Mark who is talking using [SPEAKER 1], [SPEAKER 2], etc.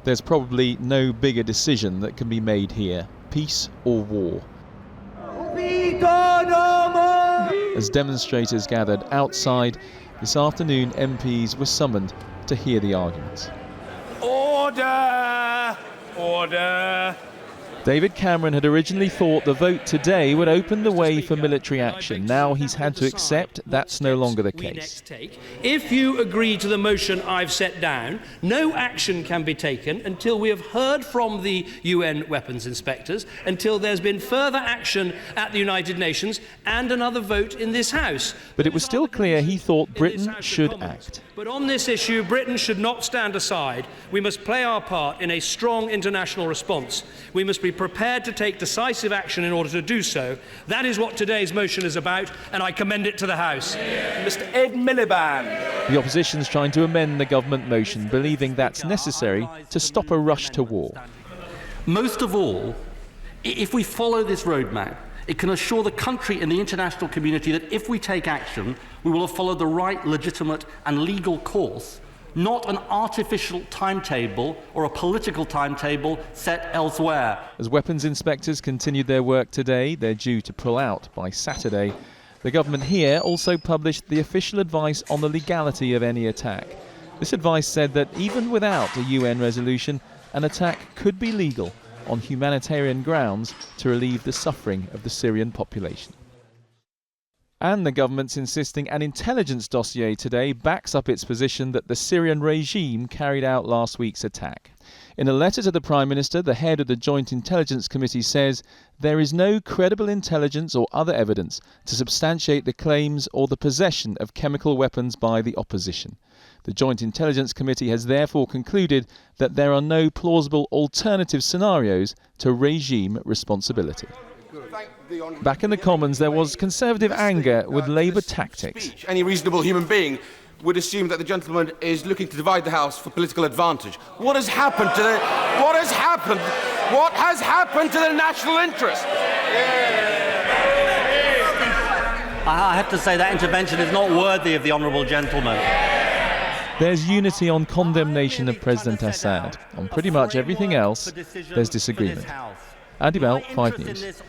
[SPEAKER 1] There's probably no bigger decision that can be made here, peace or war. As demonstrators gathered outside, this afternoon MPs were summoned to hear the arguments.
[SPEAKER 2] Order! Order!
[SPEAKER 1] David Cameron had originally thought the vote today would open the way for military action. Now he's had to accept that's no longer the case.
[SPEAKER 3] If you agree to the motion I've set down, no action can be taken until we have heard from the UN weapons inspectors, until there's been further action at the United Nations and another vote in this House.
[SPEAKER 1] But it was still clear he thought Britain should act.
[SPEAKER 3] But on this issue, Britain should not stand aside. We must play our part in a strong international response. We must be prepared to take decisive action in order to do so. That is what today's motion is about, and I commend it to the House.
[SPEAKER 2] Mr. Ed Miliband.
[SPEAKER 1] The opposition's trying to amend the government motion, believing that's necessary to stop a rush to war.
[SPEAKER 4] Most of all, if we follow this roadmap, it can assure the country and the international community that if we take action, we will have followed the right, legitimate and legal course, not an artificial timetable or a political timetable set elsewhere.
[SPEAKER 1] As weapons inspectors continued their work today, they're due to pull out by Saturday. The government here also published the official advice on the legality of any attack. This advice said that even without a UN resolution, an attack could be legal on humanitarian grounds to relieve the suffering of the Syrian population. And the government's insisting an intelligence dossier today backs up its position that the Syrian regime carried out last week's attack. In a letter to the Prime Minister, the head of the Joint Intelligence Committee says there is no credible intelligence or other evidence to substantiate the claims or the possession of chemical weapons by the opposition. The Joint Intelligence Committee has therefore concluded that there are no plausible alternative scenarios to regime responsibility. Back in the Commons, there was Conservative anger with Labour tactics.
[SPEAKER 5] Any reasonable human being would assume that the gentleman is looking to divide the House for political advantage. What has happened to the... What has happened? What has happened to the national interest?
[SPEAKER 4] I have to say that intervention is not worthy of the honourable gentleman.
[SPEAKER 1] There's unity on condemnation of President Assad. On pretty much everything else, there's disagreement. Andy Bell, 5 News.